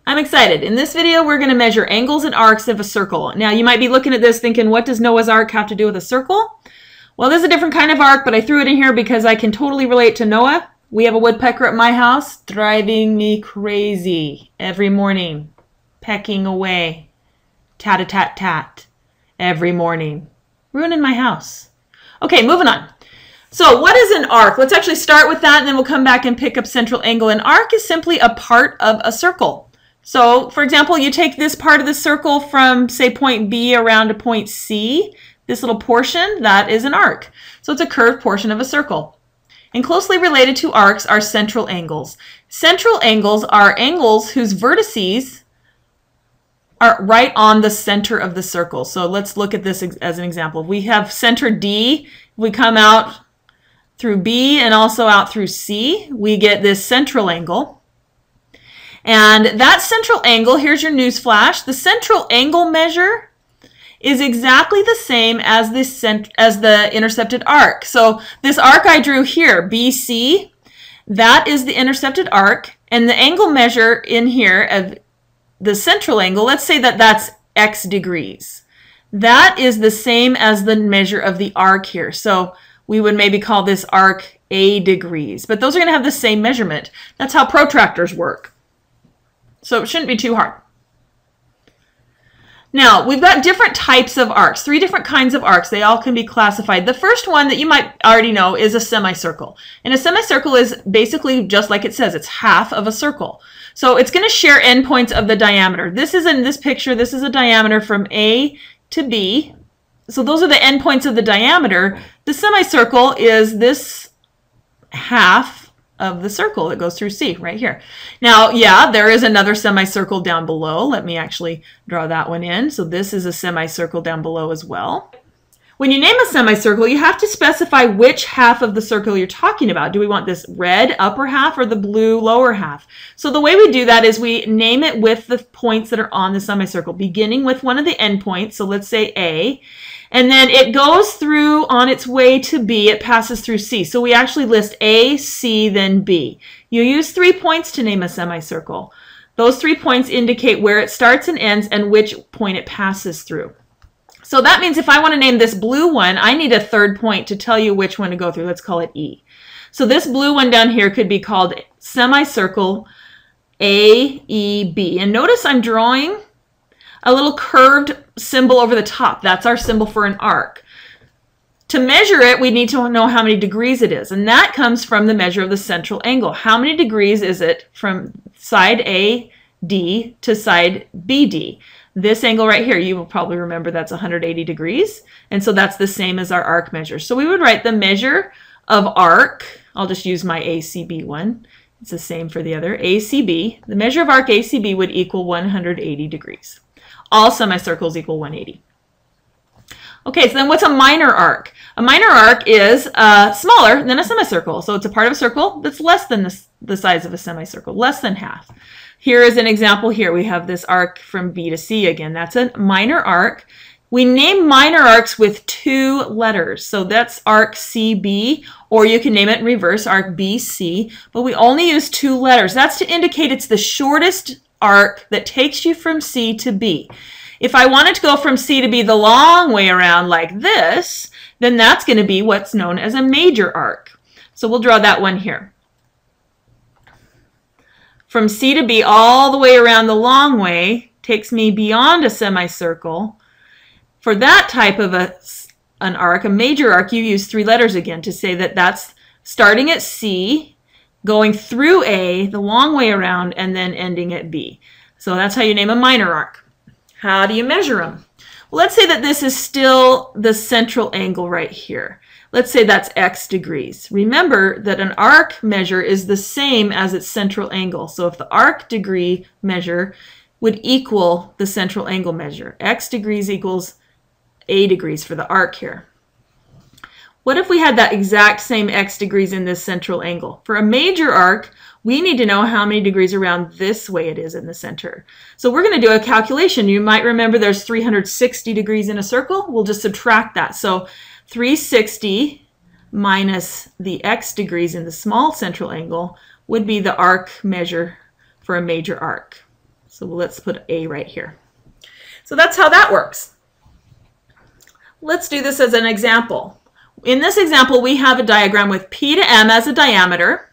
I'm excited. In this video, we're going to measure angles and arcs of a circle. Now, you might be looking at this thinking, what does Noah's Ark have to do with a circle? Well, this is a different kind of ark, but I threw it in here because I can totally relate to Noah. We have a woodpecker at my house driving me crazy every morning, pecking away, tat-a-tat-tat, every morning, ruining my house. Okay, moving on. So what is an arc? Let's actually start with that, and then we'll come back and pick up central angle. An arc is simply a part of a circle. So, for example, you take this part of the circle from, say, point B around to point C. This little portion, that is an arc. So it's a curved portion of a circle. And closely related to arcs are central angles. Central angles are angles whose vertices are right on the center of the circle. So let's look at this as an example. We have center D. We come out through B and also out through C. We get this central angle. And that central angle, here's your news flash, the central angle measure is exactly the same as the intercepted arc. So this arc I drew here, BC, that is the intercepted arc, and the angle measure in here of the central angle, let's say that that's X degrees. That is the same as the measure of the arc here. So we would maybe call this arc A degrees, but those are going to have the same measurement. That's how protractors work. So it shouldn't be too hard. Now, we've got different types of arcs, 3 different kinds of arcs. They all can be classified. The first one that you might already know is a semicircle. And a semicircle is basically just like it says, it's half of a circle. So it's going to share endpoints of the diameter. This is in this picture, this is a diameter from A to B. So those are the endpoints of the diameter. The semicircle is this half of the circle that goes through C right here. Now, yeah, there is another semicircle down below. Let me actually draw that one in. So this is a semicircle down below as well. When you name a semicircle, you have to specify which half of the circle you're talking about. Do we want this red upper half or the blue lower half? So the way we do that is we name it with the points that are on the semicircle, beginning with one of the endpoints. So let's say A. And then it goes through on its way to B. It passes through C. So we actually list A, C, then B. You use 3 points to name a semicircle. Those 3 points indicate where it starts and ends and which point it passes through. So that means if I want to name this blue one, I need a 3rd point to tell you which one to go through. Let's call it E. So this blue one down here could be called semicircle AEB. And notice I'm drawing a little curved symbol over the top. That's our symbol for an arc. To measure it, we need to know how many degrees it is. And that comes from the measure of the central angle. How many degrees is it from side AD to side BD? This angle right here, you will probably remember that's 180 degrees. And so that's the same as our arc measure. So we would write the measure of arc. I'll just use my ACB one. It's the same for the other. ACB. The measure of arc ACB would equal 180 degrees. All semicircles equal 180. Okay, so then what's a minor arc? A minor arc is smaller than a semicircle. So it's a part of a circle that's less than the size of a semicircle, less than half. Here is an example here. We have this arc from B to C again. That's a minor arc. We name minor arcs with 2 letters. So that's arc CB, or you can name it in reverse, arc BC, but we only use 2 letters. That's to indicate it's the shortest arc that takes you from C to B. If I wanted to go from C to B the long way around like this, then that's going to be what's known as a major arc. So we'll draw that one here. From C to B all the way around the long way takes me beyond a semicircle. For that type of an arc, a major arc, you use 3 letters again to say that that's starting at C, going through A, the long way around, and then ending at B. So that's how you name a minor arc. How do you measure them? Well, let's say that this is still the central angle right here. Let's say that's X degrees. Remember that an arc measure is the same as its central angle. So if the arc degree measure would equal the central angle measure, X degrees equals A degrees for the arc here. What if we had that exact same X degrees in this central angle? For a major arc, we need to know how many degrees around this way it is in the center. So we're going to do a calculation. You might remember there's 360 degrees in a circle. We'll just subtract that. So 360 minus the X degrees in the small central angle would be the arc measure for a major arc. So let's put A right here. So that's how that works. Let's do this as an example. In this example, we have a diagram with P to M as a diameter,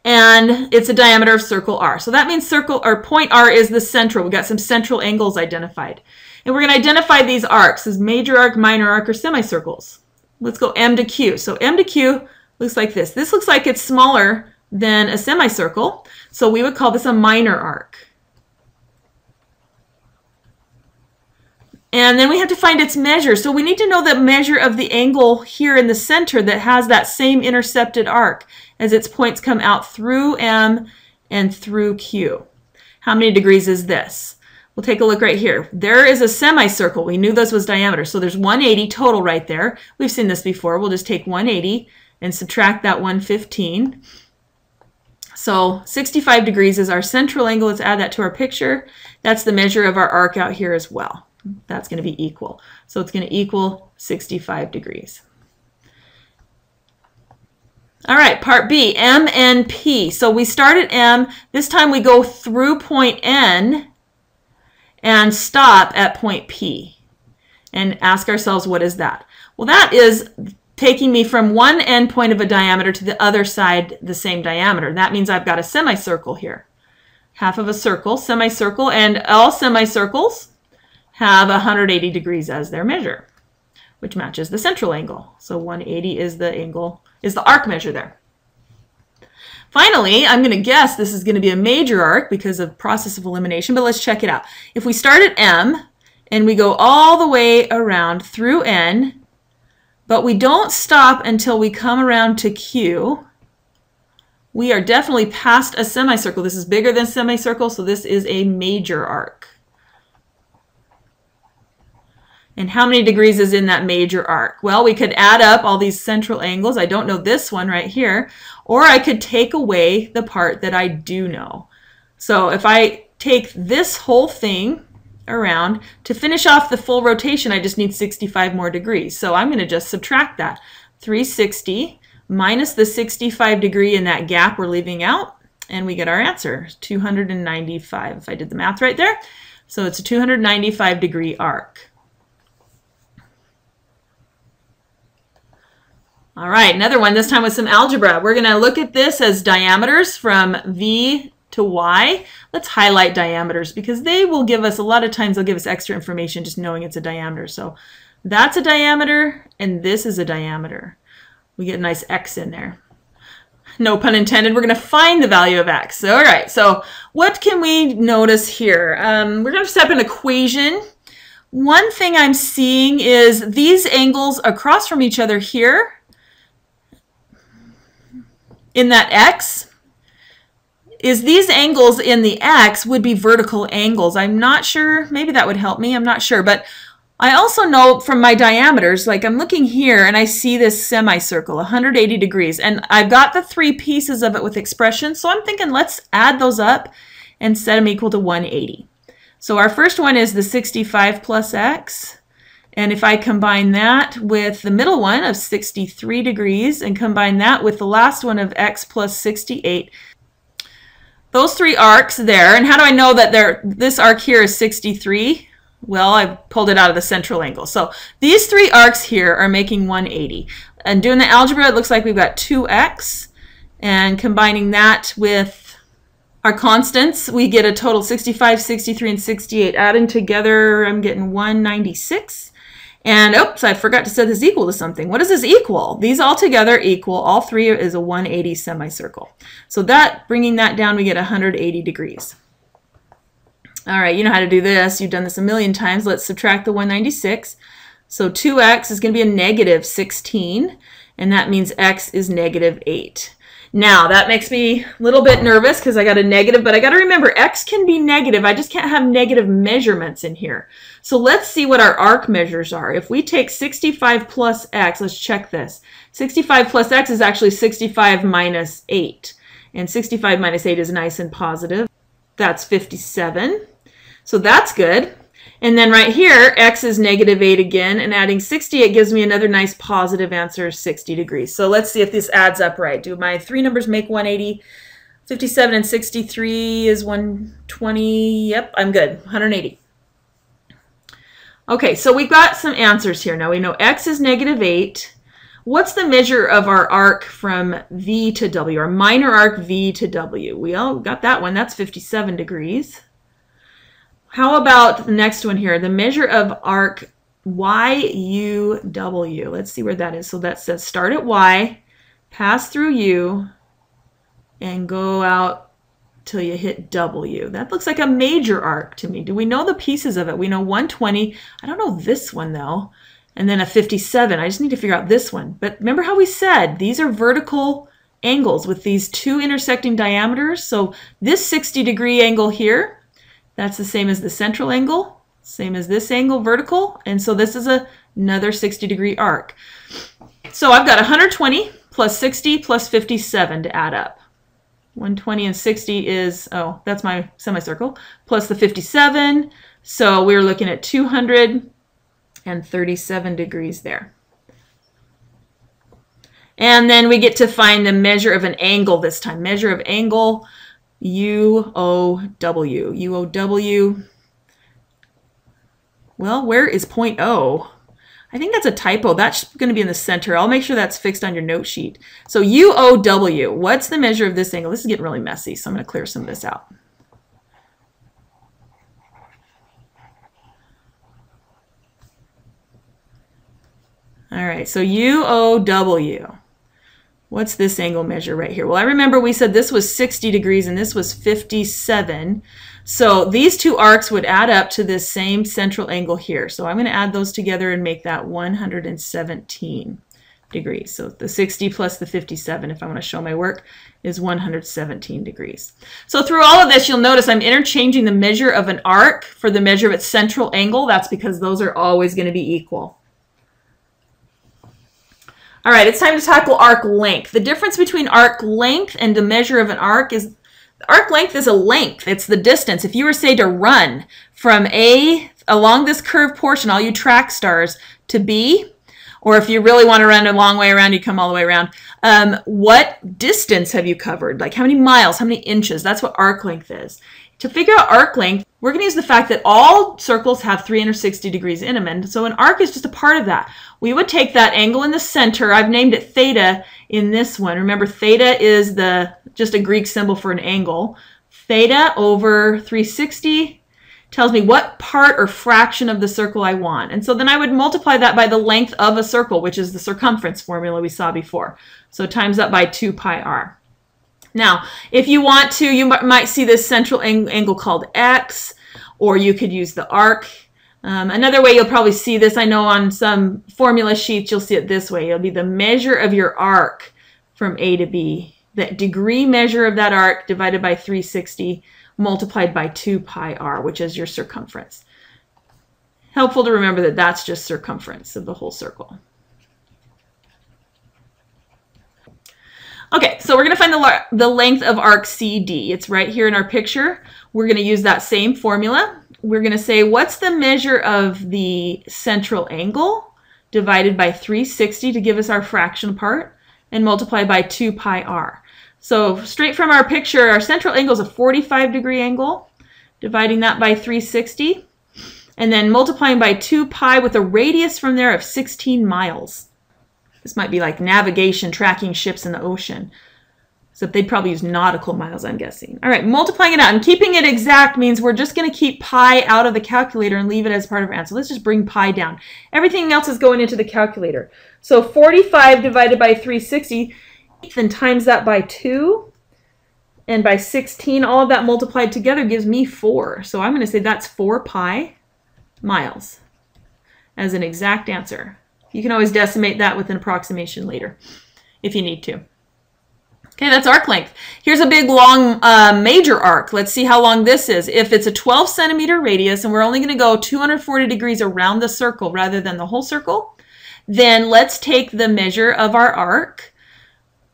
and it's a diameter of circle R. So that means circle or point R is the central. We've got some central angles identified. And we're going to identify these arcs as major arc, minor arc, or semicircles. Let's go M to Q. So M to Q looks like this. This looks like it's smaller than a semicircle, so we would call this a minor arc. And then we have to find its measure. So we need to know the measure of the angle here in the center that has that same intercepted arc as its points come out through M and through Q. How many degrees is this? We'll take a look right here. There is a semicircle. We knew this was diameter, so there's 180 total right there. We've seen this before. We'll just take 180 and subtract that 115. So 65 degrees is our central angle. Let's add that to our picture. That's the measure of our arc out here as well. That's going to be equal. So it's going to equal 65 degrees. All right, part B, M and P. So we start at M. This time we go through point N and stop at point P and ask ourselves, what is that? Well, that is taking me from one end point of a diameter to the other side the same diameter. That means I've got a semicircle here. Half of a circle, semicircle, and all semicircles have 180 degrees as their measure, which matches the central angle. So 180 is the angle, is the arc measure there. Finally, I'm going to guess this is going to be a major arc because of process of elimination, but let's check it out. If we start at M and we go all the way around through N, but we don't stop until we come around to Q, we are definitely past a semicircle. This is bigger than semicircle, so this is a major arc. And how many degrees is in that major arc? Well, we could add up all these central angles. I don't know this one right here. Or I could take away the part that I do know. So if I take this whole thing around, to finish off the full rotation, I just need 65 more degrees. So I'm going to just subtract that. 360 minus the 65 degree in that gap we're leaving out, and we get our answer, 295, if I did the math right there. So it's a 295 degree arc. All right, another one, this time with some algebra. We're going to look at this as diameters from V to Y. Let's highlight diameters because they will give us, a lot of times they'll give us extra information just knowing it's a diameter. So that's a diameter and this is a diameter. We get a nice X in there. No pun intended. We're going to find the value of X. All right, so what can we notice here? We're going to set up an equation. One thing I'm seeing is these angles across from each other here in that X, is these angles in the X would be vertical angles. I'm not sure, maybe that would help me, I'm not sure, but I also know from my diameters, like I'm looking here and I see this semicircle, 180 degrees, and I've got the three pieces of it with expressions, so I'm thinking let's add those up and set them equal to 180. So our first one is the 65 plus X, and if I combine that with the middle one of 63 degrees and combine that with the last one of X plus 68, those three arcs there, and how do I know that this arc here is 63? Well, I pulled it out of the central angle. So these three arcs here are making 180. And doing the algebra, it looks like we've got 2x, and combining that with our constants, we get a total 65, 63, and 68. Adding together, I'm getting 196. And oops, I forgot to set this equal to something. What does this equal? These all together equal, all three is a 180 semicircle. So that, bringing that down, we get 180 degrees. All right, you know how to do this. You've done this a million times. Let's subtract the 196. So 2x is going to be a negative 16, and that means x is negative 8. Now, that makes me a little bit nervous because I got a negative, but I got to remember x can be negative. I just can't have negative measurements in here. So let's see what our arc measures are. If we take 65 plus x, let's check this. 65 plus x is actually 65 minus 8. And 65 minus 8 is nice and positive. That's 57. So that's good. And then right here, x is negative 8 again, and adding 68 gives me another nice positive answer, 60 degrees. So let's see if this adds up right. Do my three numbers make 180? 57 and 63 is 120. Yep, I'm good. 180. Okay, so we've got some answers here. Now we know x is -8. What's the measure of our arc from V to W, our minor arc V to W? We all got that one. That's 57 degrees. How about the next one here? The measure of arc YUW. Let's see where that is. So that says start at Y, pass through U, and go out till you hit W. That looks like a major arc to me. Do we know the pieces of it? We know 120. I don't know this one though. And then a 57. I just need to figure out this one. But remember how we said these are vertical angles with these two intersecting diameters. So this 60-degree angle here, that's the same as the central angle, same as this angle vertical. And so this is another 60-degree arc. So I've got 120 plus 60 plus 57 to add up. 120 and 60 is, oh, that's my semicircle, plus the 57. So we're looking at 237 degrees there. And then we get to find the measure of an angle this time. Measure of angle, UOW. UOW, well, where is point O? I think that's a typo. That's going to be in the center. I'll make sure that's fixed on your note sheet. So UOW, what's the measure of this angle? This is getting really messy, so I'm going to clear some of this out. All right, so UOW. What's this angle measure right here? Well, I remember we said this was 60 degrees and this was 57. So these two arcs would add up to this same central angle here. So I'm going to add those together and make that 117 degrees. So the 60 plus the 57, if I want to show my work, is 117 degrees. So through all of this, you'll notice I'm interchanging the measure of an arc for the measure of its central angle. That's because those are always going to be equal. All right, it's time to tackle arc length. The difference between arc length and the measure of an arc is the arc length is a length. It's the distance. If you were, say, to run from A along this curved portion, all you track stars, to B, or if you really want to run a long way around, you come all the way around, what distance have you covered? Like how many miles, how many inches? That's what arc length is. To figure out arc length, we're going to use the fact that all circles have 360 degrees in them, and so an arc is just a part of that. We would take that angle in the center. I've named it theta in this one. Remember, theta is just a Greek symbol for an angle. Theta over 360 tells me what part or fraction of the circle I want. And so then I would multiply that by the length of a circle, which is the circumference formula we saw before. So times that by 2 pi r. Now, if you want to, you might see this central angle called x, or you could use the arc. Another way you'll probably see this, I know on some formula sheets, you'll see it this way. It'll be the measure of your arc from A to B. The degree measure of that arc divided by 360 multiplied by 2 pi r, which is your circumference. Helpful to remember that that's just circumference of the whole circle. Okay, so we're going to find the length of arc CD. It's right here in our picture. We're going to use that same formula. We're going to say, what's the measure of the central angle divided by 360 to give us our fraction part, and multiply by 2 pi r. So straight from our picture, our central angle is a 45-degree angle, dividing that by 360, and then multiplying by 2 pi with a radius from there of 16 miles. This might be like navigation, tracking ships in the ocean. Except they'd probably use nautical miles, I'm guessing. All right, multiplying it out and keeping it exact means we're just going to keep pi out of the calculator and leave it as part of our answer. Let's just bring pi down. Everything else is going into the calculator. So 45 divided by 360, then times that by 2, and by 16, all of that multiplied together gives me 4. So I'm going to say that's 4 pi miles as an exact answer. You can always decimate that with an approximation later if you need to. Okay, that's arc length. Here's a big, long major arc. Let's see how long this is. If it's a 12 centimeter radius and we're only going to go 240 degrees around the circle rather than the whole circle, then let's take the measure of our arc,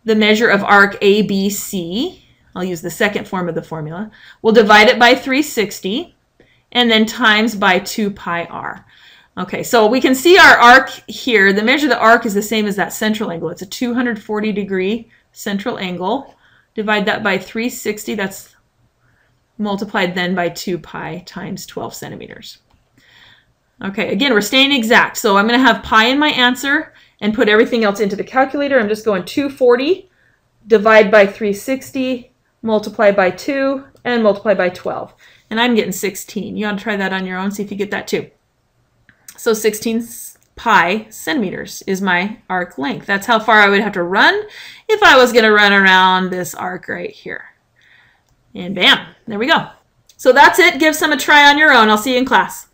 the measure of arc ABC. I'll use the second form of the formula. We'll divide it by 360 and then times by 2 pi r. Okay, so we can see our arc here. The measure of the arc is the same as that central angle. It's a 240 degree central angle Divide that by 360. That's multiplied then by 2 pi times 12 centimeters. Okay, again, we're staying exact. So I'm going to have pi in my answer and put everything else into the calculator. I'm just going 240, divide by 360, multiply by 2, and multiply by 12. And I'm getting 16. You ought to try that on your own, see if you get that too. So 16 pi centimeters is my arc length. That's how far I would have to run if I was going to run around this arc right here. And bam, there we go. So that's it. Give some a try on your own. I'll see you in class.